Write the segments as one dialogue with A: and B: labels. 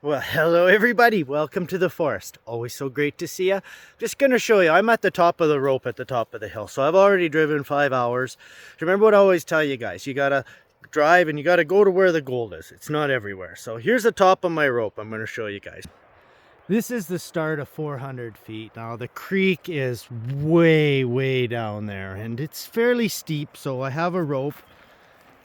A: Well, hello everybody. Welcome to the forest. Always so great to see you. Just going to show you, I'm at the top of the rope at the top of the hill. So I've already driven 5 hours. Remember what I always tell you guys, you got to drive and you got to go to where the gold is. It's not everywhere. So here's the top of my rope. I'm going to show you guys. This is the start of 400 feet. Now the creek is way down there and it's fairly steep. So I have a rope.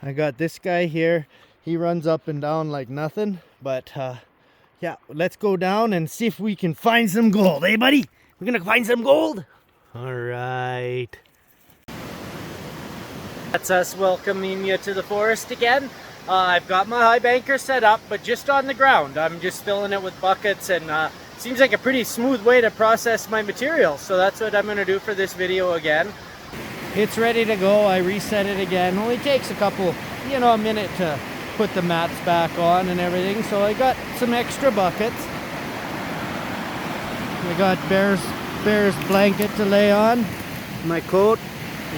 A: I got this guy here. He runs up and down like nothing, but yeah, let's go down and see if we can find some gold. Hey, buddy, we're gonna find some gold? All right. That's us welcoming you to the forest again. I've got my high banker set up, but just on the ground. I'm just filling it with buckets, and seems like a pretty smooth way to process my material. So that's what I'm gonna do for this video again. It's ready to go. I reset it again. Only takes a couple, a minute to put the mats back on and everything. So I got some extra buckets. I got Bear's blanket to lay on, my coat.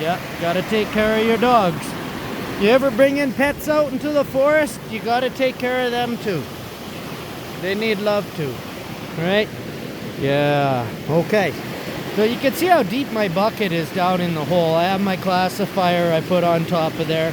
A: Yeah, gotta take care of your dogs. You ever bring in pets out into the forest, you gotta take care of them too. They need love too, right? Yeah, okay. So you can see how deep my bucket is down in the hole. I have my classifier I put on top of there.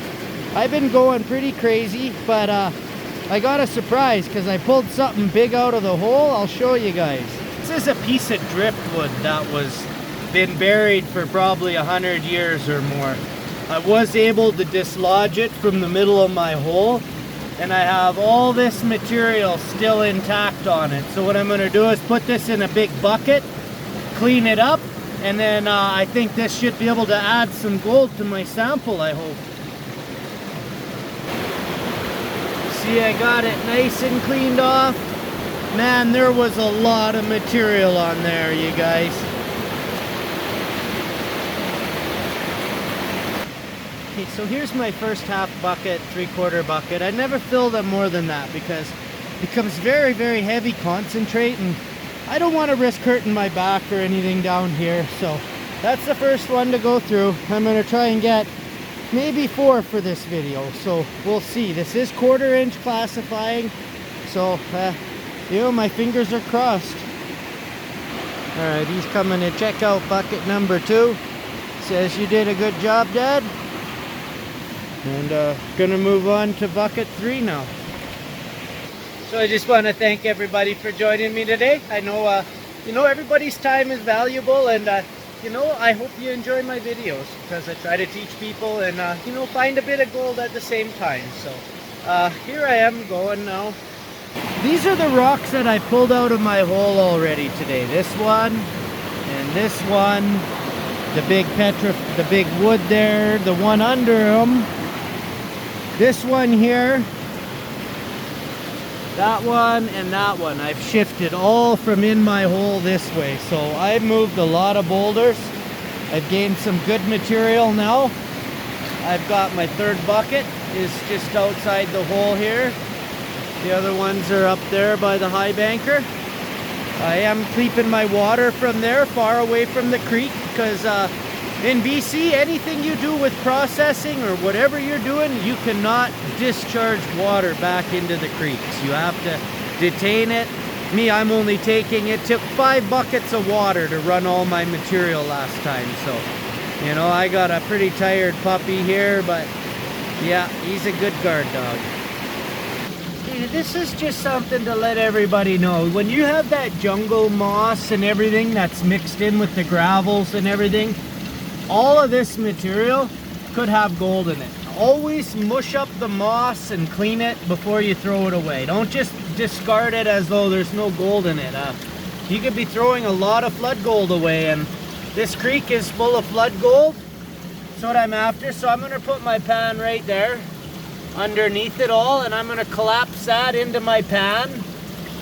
A: I've been going pretty crazy, but I got a surprise because I pulled something big out of the hole. I'll show you guys. This is a piece of driftwood that was been buried for probably 100 years or more. I was able to dislodge it from the middle of my hole, and I have all this material still intact on it. So what I'm going to do is put this in a big bucket, clean it up, and then I think this should be able to add some gold to my sample, I hope. See, I got it nice and cleaned off. Man, there was a lot of material on there, you guys. Okay, so here's my first half bucket, 3/4 bucket. I never fill them more than that because it becomes very heavy concentrate, and I don't want to risk hurting my back or anything down here. So that's the first one to go through. I'm going to try and get maybe 4 for this video, so we'll see. This is 1/4 inch classifying, so my fingers are crossed. All right, he's coming to check out bucket number 2. Says you did a good job, Dad. And gonna move on to bucket 3 now. So I just want to thank everybody for joining me today. I know everybody's time is valuable, and I hope you enjoy my videos because I try to teach people and find a bit of gold at the same time. So here I am going now. These are the rocks that I pulled out of my hole already today. This one and this one, the big wood there, the one under them, this one here, that one, and that one. I've shifted all from in my hole this way. So I've moved a lot of boulders. I've gained some good material now. I've got my 3rd bucket is just outside the hole here. The other ones are up there by the high banker. I am keeping my water from there far away from the creek because in BC, anything you do with processing or whatever you're doing, you cannot discharge water back into the creeks. You have to detain it. Me, I'm only taking, it took 5 buckets of water to run all my material last time. So, I got a pretty tired puppy here, but yeah, he's a good guard dog. This is just something to let everybody know. When you have that jungle moss and everything that's mixed in with the gravels and everything, all of this material could have gold in it. Always mush up the moss and clean it before you throw it away. Don't just discard it as though there's no gold in it. You could be throwing a lot of flood gold away, and this creek is full of flood gold. That's what I'm after. So I'm going to put my pan right there underneath it all, and I'm going to collapse that into my pan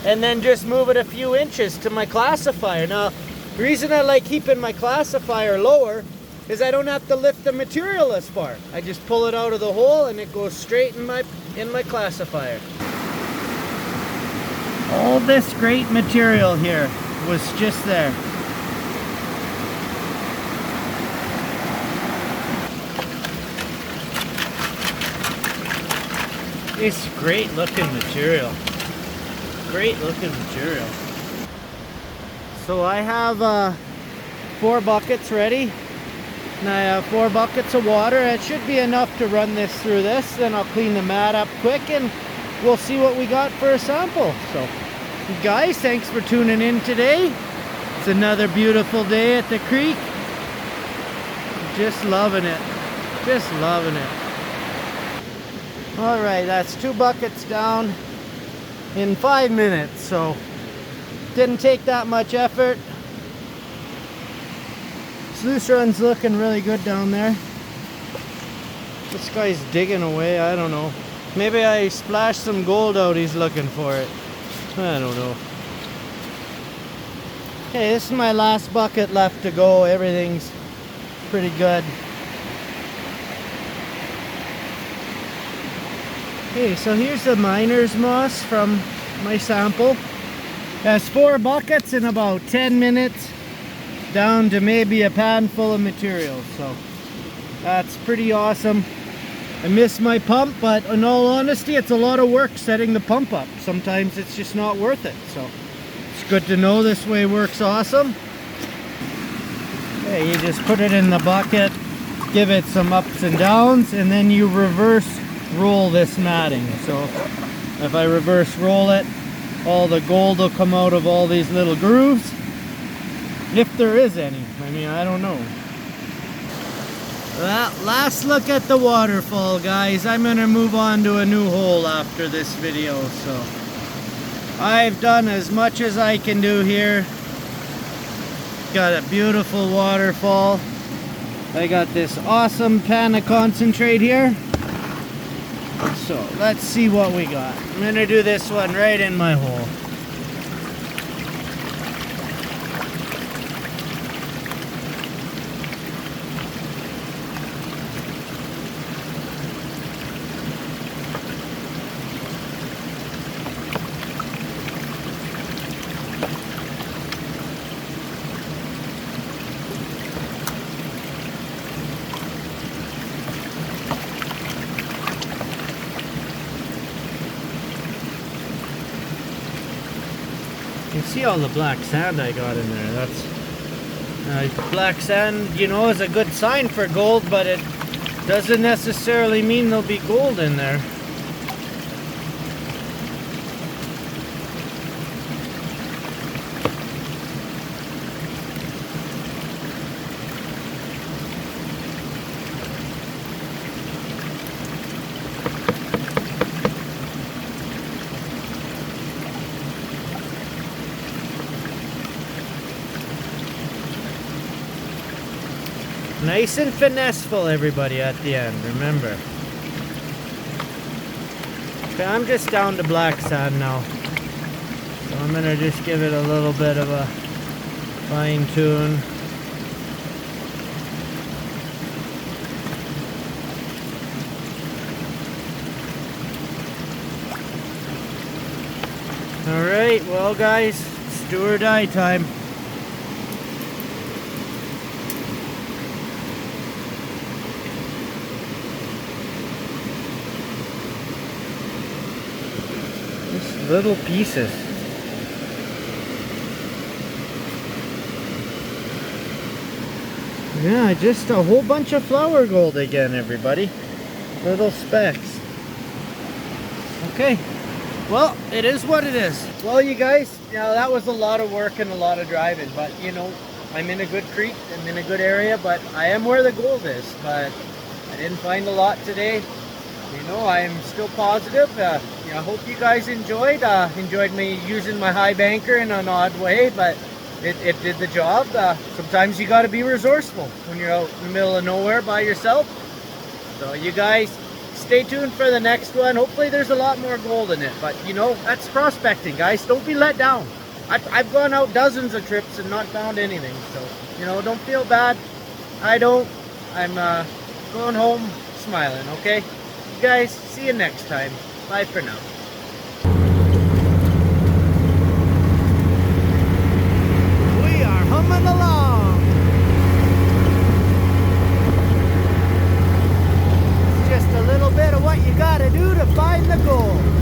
A: and then just move it a few inches to my classifier. Now, the reason I like keeping my classifier lower is I don't have to lift the material as far. I just pull it out of the hole and it goes straight in my classifier. All this great material here was just there. It's great looking material. Great looking material. So I have 4 buckets ready. And I have 4 buckets of water. It should be enough to run this through this. Then I'll clean the mat up quick and we'll see what we got for a sample. So guys, thanks for tuning in today. It's another beautiful day at the creek. Just loving it. Just loving it. Alright, that's 2 buckets down in 5 minutes. So didn't take that much effort. Sluice run's looking really good down there. This guy's digging away, I don't know. Maybe I splashed some gold out, he's looking for it. I don't know. Okay, this is my last bucket left to go. Everything's pretty good. Okay, so here's the miner's moss from my sample. Has 4 buckets in about 10 minutes. Down to maybe a pan full of material, so that's pretty awesome. I miss my pump, but in all honesty, it's a lot of work setting the pump up. Sometimes it's just not worth it, so it's good to know this way works awesome. Okay, you just put it in the bucket, give it some ups and downs, and then you reverse roll this matting. So if I reverse roll it, all the gold will come out of all these little grooves. If there is any. I mean, I don't know. Well, last look at the waterfall, guys. I'm going to move on to a new hole after this video. So I've done as much as I can do here. Got a beautiful waterfall. I got this awesome pan of concentrate here. So let's see what we got. I'm going to do this one right in my hole. You can see all the black sand I got in there. That's black sand, you know, is a good sign for gold, but it doesn't necessarily mean there'll be gold in there. Nice and finesseful, everybody, at the end, remember. Okay, I'm just down to black sand now. So I'm gonna just give it a little bit of a fine tune. Alright, well guys, it's do or die time. Little pieces. Yeah, just a whole bunch of flour gold again, everybody. Little specks. Okay, well, it is what it is. Well, you guys, that was a lot of work and a lot of driving, but you know, I'm in a good creek, I'm in a good area, but I am where the gold is, but I didn't find a lot today. You know, I'm still positive. I hope you guys enjoyed me using my high banker in an odd way, but it did the job. Sometimes you got to be resourceful when you're out in the middle of nowhere by yourself. So you guys stay tuned for the next one. Hopefully there's a lot more gold in it, but you know, that's prospecting, guys. Don't be let down. I've gone out dozens of trips and not found anything, so you know, don't feel bad. I don't. I'm going home smiling. Okay, you guys, see you next time. Bye for now. We are humming along. It's just a little bit of what you gotta do to find the gold.